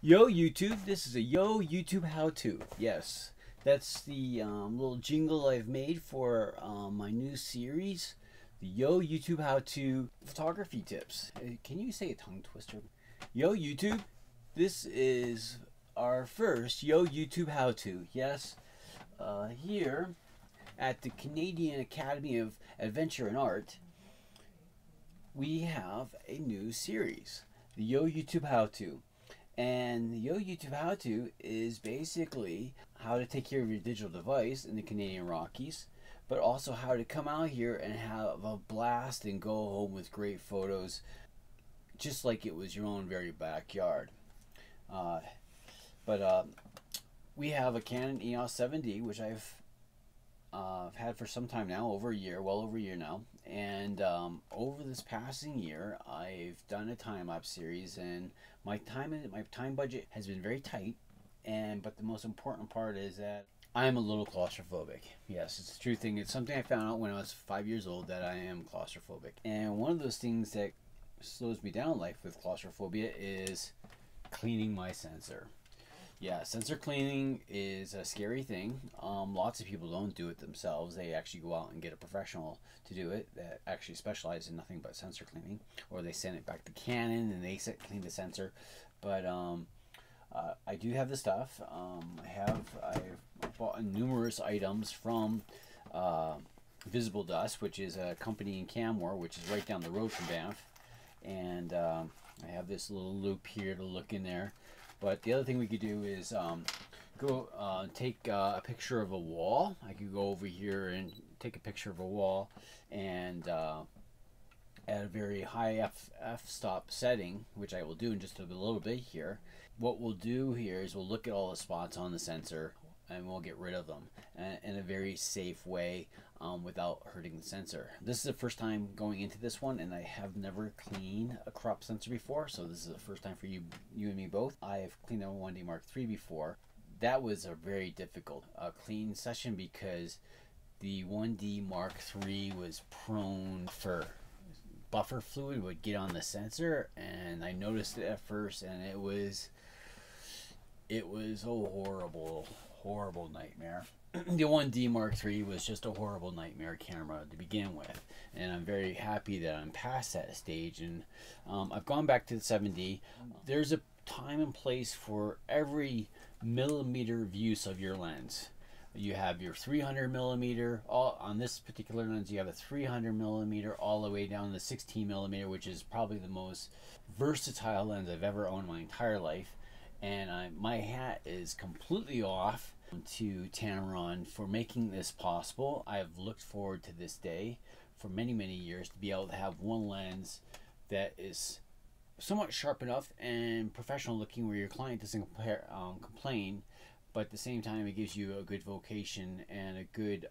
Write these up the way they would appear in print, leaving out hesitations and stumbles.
Yo YouTube, this is a Yo YouTube how-to. Yes, that's the little jingle I've made for my new series, the Yo YouTube how-to photography tips. Can you say a tongue twister? Yo YouTube, this is our first Yo YouTube how-to. Yes, here at the Canadian Academy of Adventure and Art, we have a new series, the Yo YouTube how-to. And the Yo YouTube How To is basically how to take care of your digital device in the Canadian Rockies, but also how to come out here and have a blast and go home with great photos, just like it was your own very backyard. We have a Canon EOS 7D, which I've had for some time now, well over a year now. And over this passing year, I've done a time-lapse series, and my time budget has been very tight. But the most important part is that I'm a little claustrophobic. Yes, it's a true thing. It's something I found out when I was 5 years old, that I am claustrophobic. And one of those things that slows me down in life with claustrophobia is cleaning my sensor. Yeah, sensor cleaning is a scary thing. Lots of people don't do it themselves. They actually go out and get a professional to do it that actually specializes in nothing but sensor cleaning, or they send it back to Canon and they clean the sensor. But I do have the stuff. I've bought numerous items from Visible Dust, which is a company in Canmore, which is right down the road from Banff. And I have this little loop here to look in there. But the other thing we could do is go take a picture of a wall. I could go over here and take a picture of a wall, and at a very high f-stop setting, which I will do in just a little bit here. What we'll do here is we'll look at all the spots on the sensor, and we'll get rid of them in a very safe way, without hurting the sensor. This is the first time going into this one, and I have never cleaned a crop sensor before, so this is the first time for you and me both. I have cleaned a 1D Mark III before. That was a very difficult clean session because the 1D Mark III was prone for buffer fluid would get on the sensor, and I noticed it at first, and it was a horrible nightmare. The 1D Mark III was just a horrible nightmare camera to begin with, and I'm very happy that I'm past that stage. And I've gone back to the 7D. There's a time and place for every millimeter of use of your lens. You have your 300 millimeter, on this particular lens you have a 300 millimeter all the way down to 16 millimeter, which is probably the most versatile lens I've ever owned my entire life. And my hat is completely off to Tamron for making this possible. I've looked forward to this day for many years, to be able to have one lens that is somewhat sharp enough and professional looking where your client doesn't complain, but at the same time it gives you a good vocation and a good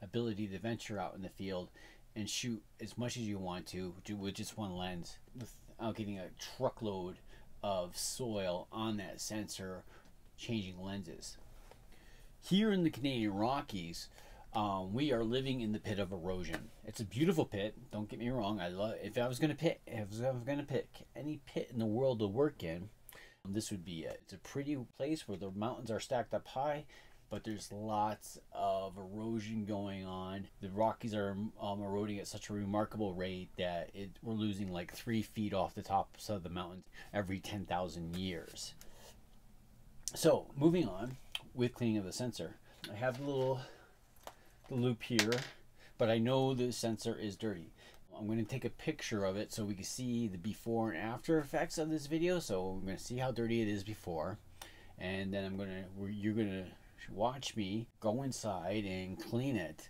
ability to venture out in the field and shoot as much as you want to with just one lens without getting a truckload of soil on that sensor changing lenses. Here in the Canadian Rockies, we are living in the pit of erosion. It's a beautiful pit, don't get me wrong. If I was going to pick any pit in the world to work in, this would be it. It's a pretty place where the mountains are stacked up high, but there's lots of erosion going on. The Rockies are eroding at such a remarkable rate that we're losing like 3 feet off the tops of the mountains every 10,000 years. So moving on with cleaning of the sensor, I have the loop here, but I know the sensor is dirty. I'm going to take a picture of it so we can see the before and after effects of this video. So we're going to see how dirty it is before, and then you're going to watch me go inside and clean it,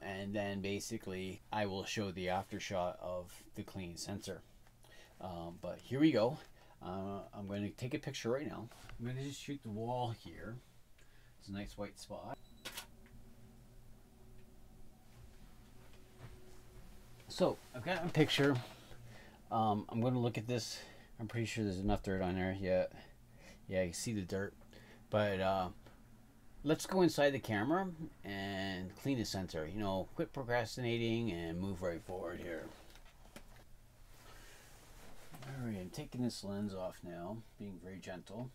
and then basically I will show the after shot of the clean sensor. But here we go. I'm going to take a picture right now. I'm going to just shoot the wall here. It's a nice white spot. So I've got a picture. I'm going to look at this. I'm pretty sure there's enough dirt on there yet. Yeah, you can see the dirt. But let's go inside the camera and clean the sensor. You know, quit procrastinating and move right forward here. Alright, I'm taking this lens off now, being very gentle.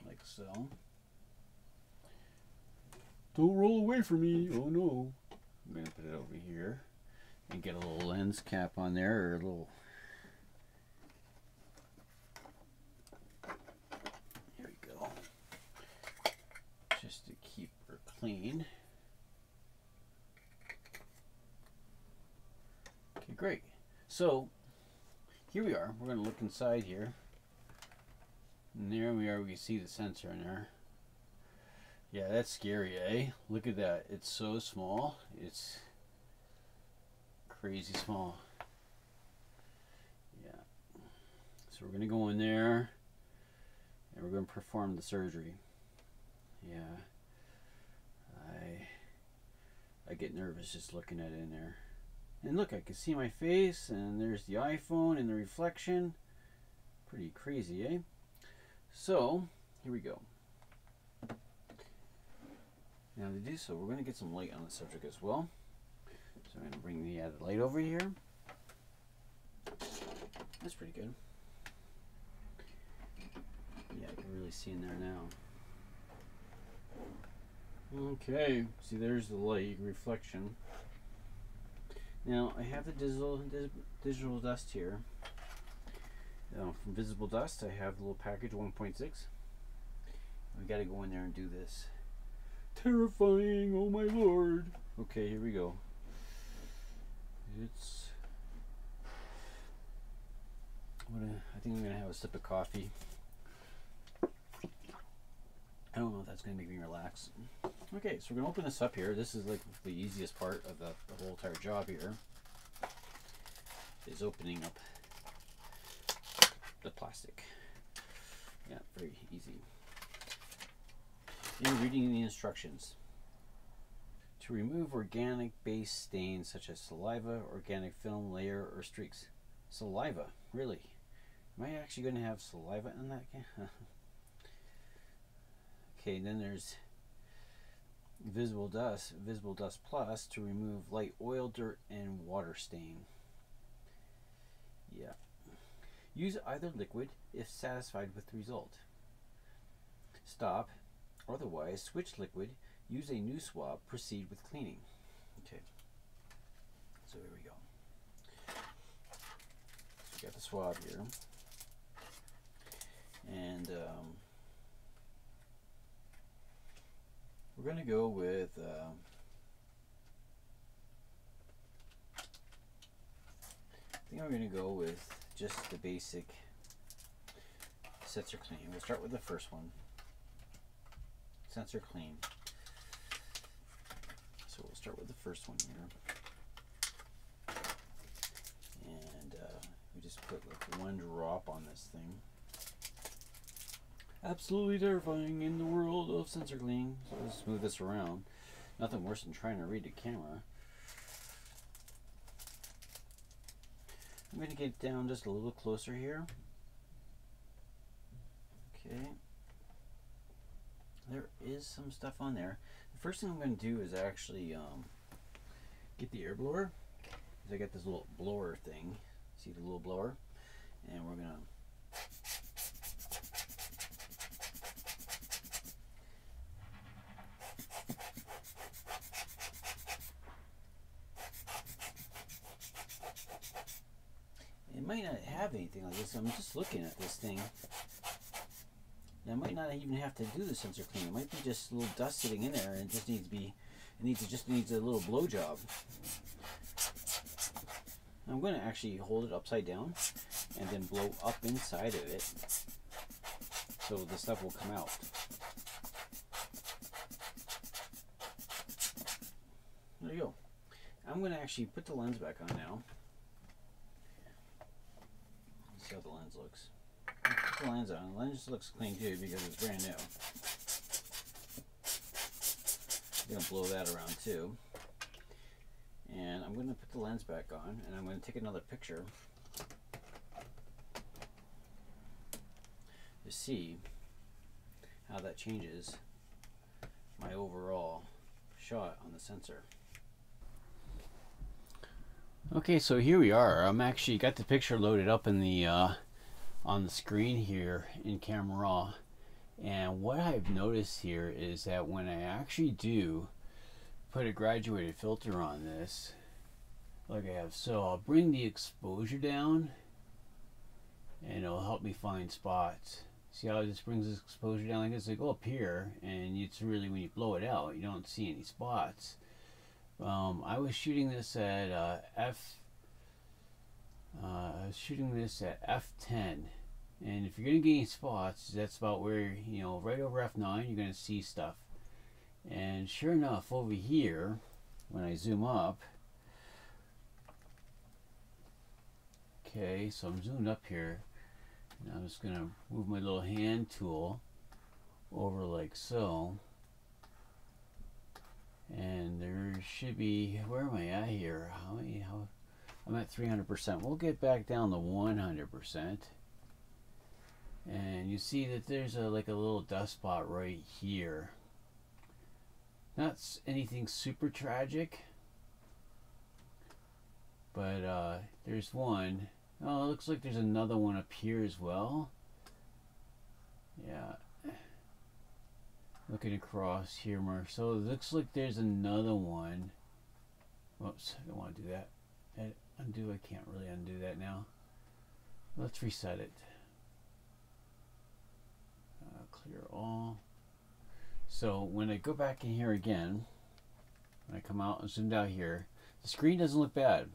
Like so. Don't roll away from me, oh no. I'm going to put it over here and get a little lens cap on there, or a little... Here we go. Just to keep her clean. Okay, great. So, here we are. We're going to look inside here. And there we are. We can see the sensor in there. Yeah, that's scary, eh? Look at that. It's so small. It's crazy small. Yeah. So we're going to go in there and we're going to perform the surgery. Yeah. I get nervous just looking at it in there. And look, I can see my face, and there's the iPhone and the reflection. Pretty crazy, eh? So, here we go. Now to do so, we're going to get some light on the subject as well. So I'm going to bring the added light over here. That's pretty good. Yeah, I can really see in there now. Okay, see there's the light reflection. Now I have the digital dust here. From Visible Dust, I have the little package 1.6. We got to go in there and do this. Terrifying! Oh my lord! Okay, here we go. I think I'm gonna have a sip of coffee. I don't know if that's gonna make me relax. Okay, so we're gonna open this up here. This is like the easiest part of the whole entire job here. Is opening up the plastic. Yeah, very easy. And reading the instructions. To remove organic base stains such as saliva, organic film layer, or streaks. Saliva, really? Am I actually going to have saliva in that? Okay, then there's Visible Dust Plus to remove light oil, dirt, and water stain. Yeah. Use either liquid if satisfied with the result. Stop. Otherwise, switch liquid. Use a new swab. Proceed with cleaning. Okay. So here we go. So we got the swab here. And we're going to go with I think I'm going to go with just the basic sensor clean. We'll start with the first one. Sensor clean. So we'll start with the first one here. And we just put like 1 drop on this thing. Absolutely terrifying in the world of sensor cleaning. So let's move this around. Nothing worse than trying to read the camera. I'm going to get down just a little closer here. Okay. There is some stuff on there. The first thing I'm going to do is actually get the air blower. Because I got this little blower thing. See the little blower? And we're going to it might not have anything like this. I'm just looking at this thing. I might not even have to do the sensor clean. It might be just a little dust sitting in there, and it just needs to be. Just needs a little blow job. I'm going to actually hold it upside down, and then blow up inside of it, so the stuff will come out. There you go. I'm going to actually put the lens back on now. See how the lens looks. Put the lens on. The lens looks clean too because it's brand new. I'm going to blow that around too. And I'm going to put the lens back on, and I'm going to take another picture to see how that changes my overall shot on the sensor. Okay, so here we are. I'm actually got the picture loaded up in the on the screen here in Camera Raw. And what I've noticed here is that when I actually do put a graduated filter on this, like I have so, I'll bring the exposure down and it'll help me find spots. See how this brings this exposure down like this? I go up here and it's really, when you blow it out, you don't see any spots. I was shooting this at F10, and if you're gonna get any spots, that's about where, you know, right over F9 you're gonna see stuff. And sure enough, over here, when I zoom up, okay, so I'm zoomed up here, and I'm just gonna move my little hand tool over like so. And there should be, where am I at here? I'm at 300%. We'll get back down to 100%. And you see that there's like a little dust spot right here. Not anything super tragic, but there's one. Oh, it looks like there's another one up here as well. Yeah. Looking across here more. So it looks like there's another one. Whoops, I don't want to do that. Undo, I can't really undo that now. Let's reset it. Clear all. So when I go back in here again, when I come out and zoomed out here, the screen doesn't look bad.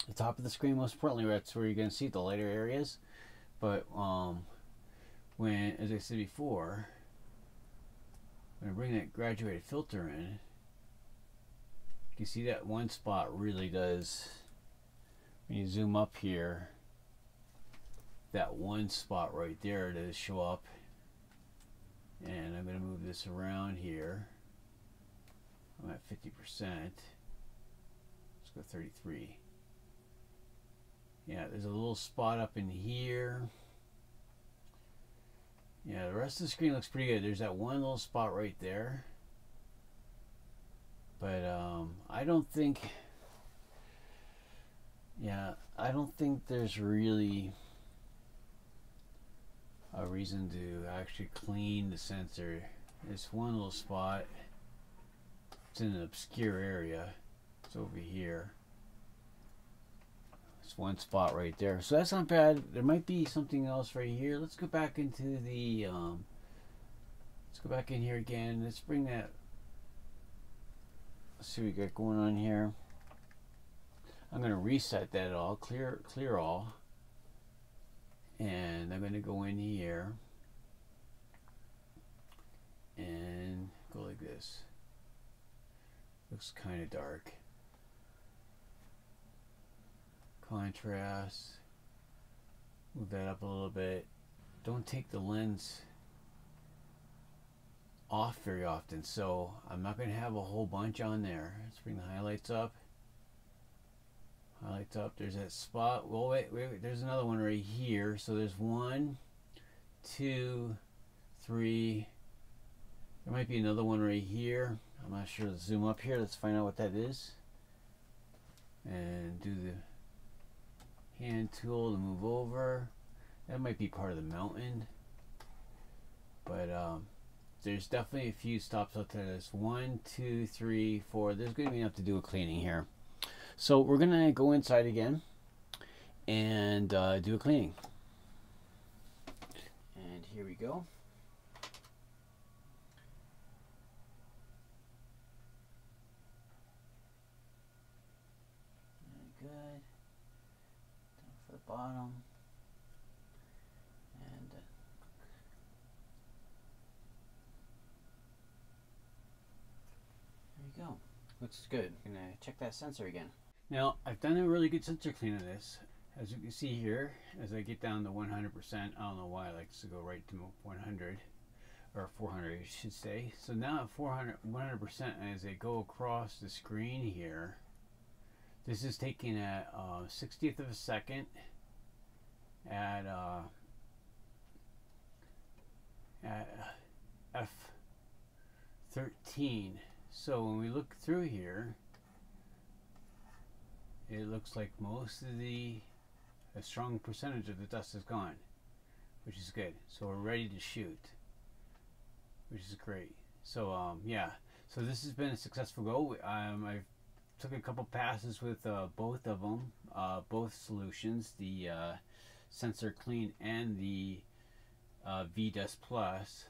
The top of the screen, most importantly, that's where you're going to see the lighter areas. But when, as I said before, when I bring that graduated filter in, you can see that one spot really does, when you zoom up here, that one spot right there does show up. And I'm going to move this around here. I'm at 50%. Let's go 33. Yeah, there's a little spot up in here. Yeah, the rest of the screen looks pretty good. There's that one little spot right there. But I don't think, I don't think there's really a reason to actually clean the sensor. This one little spot, it's in an obscure area. It's over here. It's one spot right there, so that's not bad. There might be something else right here. Let's go back into the let's go back in here again. Let's bring that, let's see what we got going on here. I'm going to reset that all, clear all, and I'm going to go in here and go like this. Looks kind of dark. Contrast, move that up a little bit. Don't take the lens off very often, so I'm not going to have a whole bunch on there. Let's bring the highlights up. Highlights up. There's that spot. Well, wait. There's another one right here. So there's 1, 2, 3. There might be another one right here. I'm not sure. Let's zoom up here. Let's find out what that is. And do the hand tool to move over. That might be part of the mountain. But there's definitely a few stops out there. There's 1, 2, 3, 4. There's going to be enough to do a cleaning here. So we're going to go inside again and do a cleaning. And here we go. Very good. Down for the bottom. And there you go. Looks good. I'm going to check that sensor again. Now, I've done a really good sensor clean of this. As you can see here, as I get down to 100%, I don't know why I like to go right to 100, or 400 I should say. So now at 100%, as I go across the screen here, this is taking at 60th of a second at F13. So when we look through here, it looks like most of a strong percentage of the dust is gone, which is good. So we're ready to shoot, which is great. So yeah, so this has been a successful go. I took a couple passes with both of them, both solutions, the Sensor Clean and the V-Dust Plus,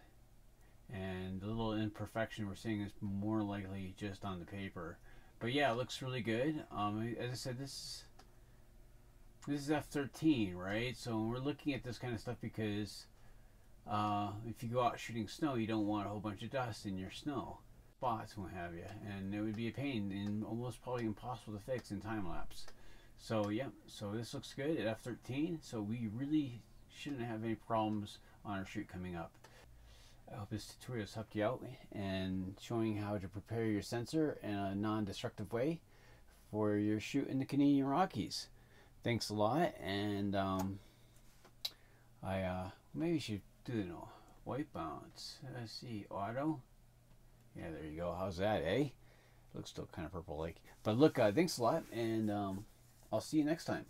and the little imperfection we're seeing is more likely just on the paper. But yeah, it looks really good. As I said, this is F13, right? So we're looking at this kind of stuff because if you go out shooting snow, you don't want a whole bunch of dust in your snow spots and what have you, and it would be a pain and almost probably impossible to fix in time lapse. So yeah, so this looks good at F13. So we really shouldn't have any problems on our shoot coming up. I hope this tutorial has helped you out and showing how to prepare your sensor in a non-destructive way for your shoot in the Canadian Rockies. Thanks a lot, and I maybe should do white balance. Let's see, auto. Yeah, there you go. How's that, eh? Looks still kind of purple-like. But look, thanks a lot, and I'll see you next time.